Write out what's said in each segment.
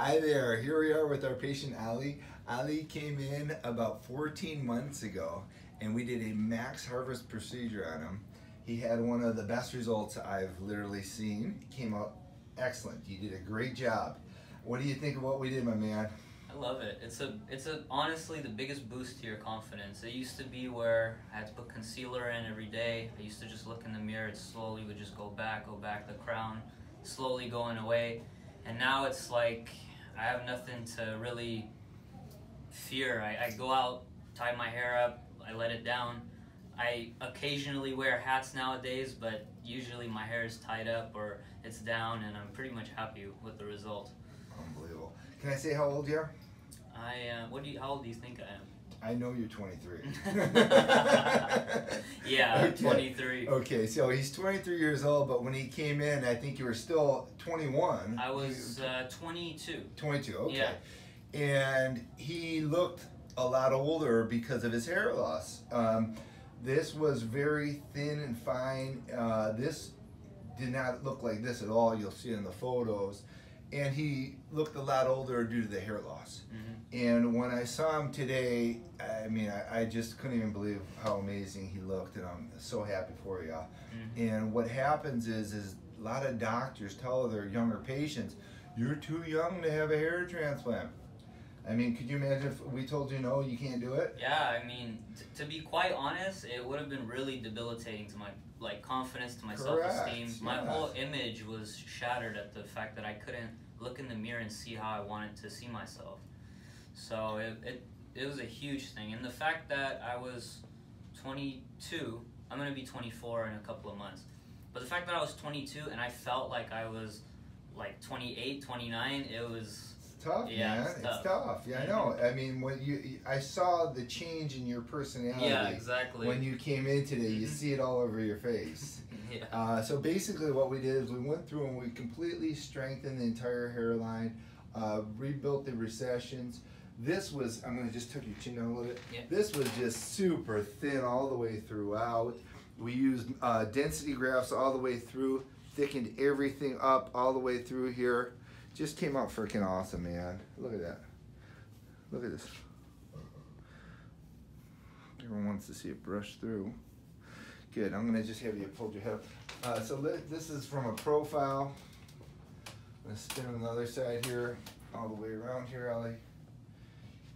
Hi there, here we are with our patient Ali. Ali came in about 14 months ago and we did a MaxHarvest procedure on him. He had one of the best results I've literally seen. It came out excellent. You did a great job. What do you think of what we did, my man? I love it. It's honestly the biggest boost to your confidence. It used to be where I had to put concealer in every day. I used to just look in the mirror, it slowly would just go back, the crown slowly going away. And now it's like I have nothing to really fear. I go out, tie my hair up, I let it down. I occasionally wear hats nowadays, but usually my hair is tied up or it's down, and I'm pretty much happy with the result. Unbelievable. Can I say how old you are? How old do you think I am? I know you're 23. Yeah, okay. 23. Okay, so he's 23 years old, but when he came in, I think you were still 21. I was 22. 22, okay. Yeah. And he looked a lot older because of his hair loss. This was very thin and fine. This did not look like this at all. You'll see in the photos. And he looked a lot older due to the hair loss. Mm-hmm. And when I saw him today, I mean, I just couldn't even believe how amazing he looked, and I'm so happy for you. Mm-hmm. And what happens is a lot of doctors tell their younger patients, you're too young to have a hair transplant. I mean, could you imagine if we told you, no, you can't do it? Yeah, I mean, to be quite honest, it would have been really debilitating to my confidence, to my self-esteem. My whole image was shattered at the fact that I couldn't look in the mirror and see how I wanted to see myself. So it was a huge thing. And the fact that I was 22, I'm going to be 24 in a couple of months. But the fact that I was 22 and I felt like I was like 28, 29, it was... tough, yeah, man. It's tough. Yeah, I know. I mean, when I saw the change in your personality. Yeah, exactly. When you came in today, you see it all over your face. Yeah. So basically, what we did is we went through and we completely strengthened the entire hairline, rebuilt the recessions. This was, I'm going to just tuck your chin down a little bit. Yeah. This was just super thin all the way throughout. We used density grafts all the way through, thickened everything up all the way through here. Just came out freaking awesome, man. Look at that. Look at this. Everyone wants to see it brush through. Good. I'm going to just have you hold your head up. So this is from a profile. I'm going to spin on the other side here, all the way around here, Ellie.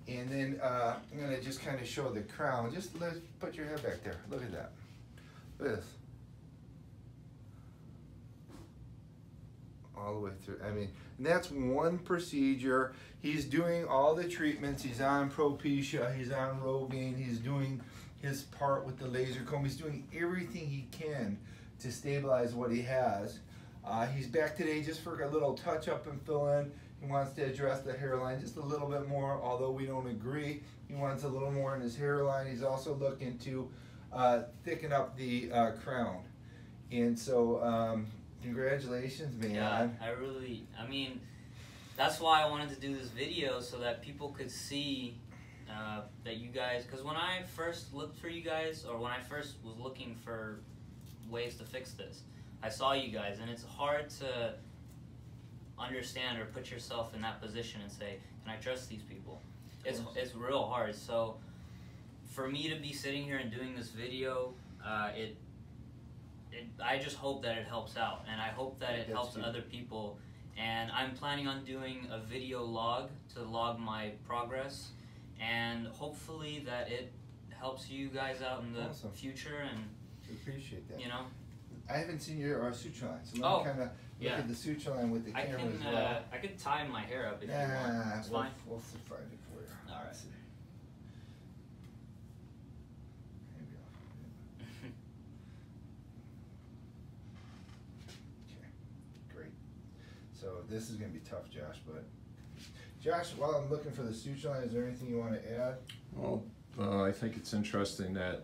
And then I'm going to just kind of show the crown. Just put your head back there. Look at that. Look at this. All the way through. I mean, and that's one procedure. He's doing all the treatments. He's on Propecia. He's on Rogaine. He's doing his part with the laser comb. He's doing everything he can to stabilize what he has. He's back today just for a little touch up and fill in. He wants to address the hairline just a little bit more, although we don't agree. He wants a little more in his hairline. He's also looking to thicken up the crown. And so, congratulations, man. Yeah, I mean, that's why I wanted to do this video, so that people could see that you guys, because when I first looked for you guys, or when I first was looking for ways to fix this, I saw you guys, and it's hard to understand or put yourself in that position and say, can I trust these people? It's real hard. So for me to be sitting here and doing this video, I just hope that it helps out, and I hope that it helps other people. And I'm planning on doing a video log to log my progress, and hopefully that it helps you guys out in the future. And appreciate that. You know, I haven't seen your suture line, so let me kind of look at the suture line with the camera as well. I could tie my hair up if you want. It's fine. We'll find it for you. All right. So this is going to be tough, Josh, but Josh, while I'm looking for the suture line, is there anything you want to add? Well, I think it's interesting that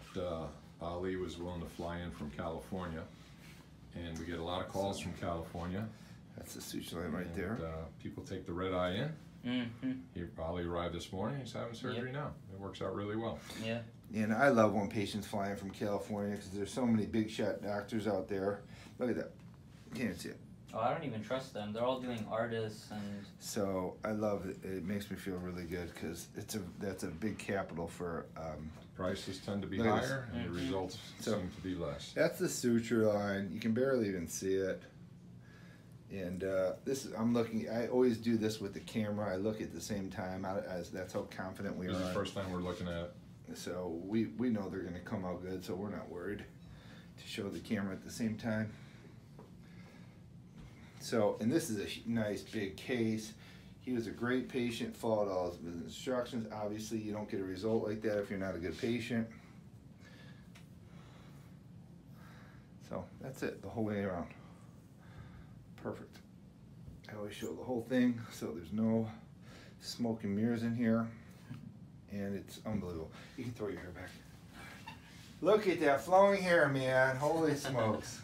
Ali was willing to fly in from California, and we get a lot of calls from California. That's the suture line right there. People take the red eye in. Mm-hmm. He probably arrived this morning. He's having surgery now. It works out really well. Yeah. And I love when patients fly in from California because there's so many big shot doctors out there. Look at that. You can't see it. Oh, I don't even trust them. They're all doing Artas and. So I love it. It makes me feel really good because that's a big capital for. Prices tend to be Look at this. higher, and the results seem to be less. That's the suture line. You can barely even see it. And this is, I'm looking. I always do this with the camera. I look at the same time. As that's how confident we are. This is the first time we're looking at it. So we know they're going to come out good. So we're not worried to show the camera at the same time. So, and this is a nice big case. He was a great patient, followed all his instructions. Obviously, you don't get a result like that if you're not a good patient. So that's it, the whole way around. Perfect. I always show the whole thing, so there's no smoke and mirrors in here. And it's unbelievable. You can throw your hair back. Look at that flowing hair, man. Holy smokes.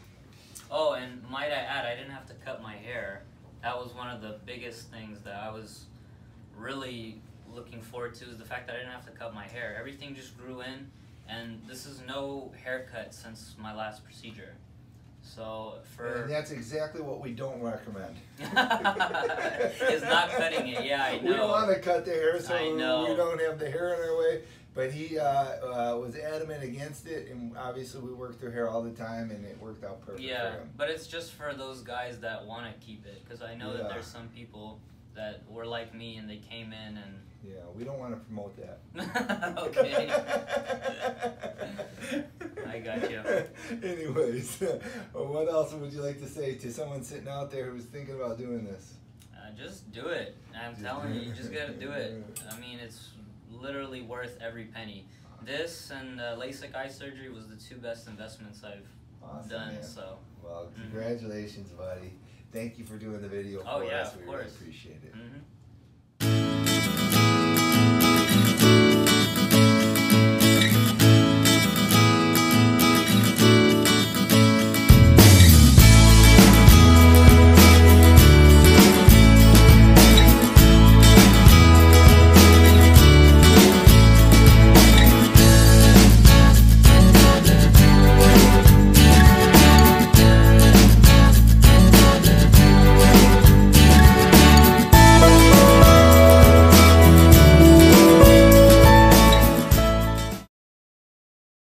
Oh, and might I add, I didn't have to cut my hair. That was one of the biggest things that I was really looking forward to, is the fact that I didn't have to cut my hair. Everything just grew in, and this is no haircut since my last procedure. So And that's exactly what we don't recommend. Is not cutting it. Yeah, I know. We don't want to cut the hair, so I know. we don't have the hair in our way. But he was adamant against it, and obviously we worked through hair all the time, and it worked out perfect for him. But it's just for those guys that want to keep it, because I know that there's some people that were like me and they came in and. Yeah, we don't want to promote that. Okay. I got you. Anyways, what else would you like to say to someone sitting out there who's thinking about doing this? Just do it. I'm telling you just gotta do it. I mean, it's literally worth every penny. This and LASIK eye surgery was the two best investments I've done. Man. So. Well, congratulations, buddy. Thank you for doing the video for us. Oh yeah, of We course. really appreciate it.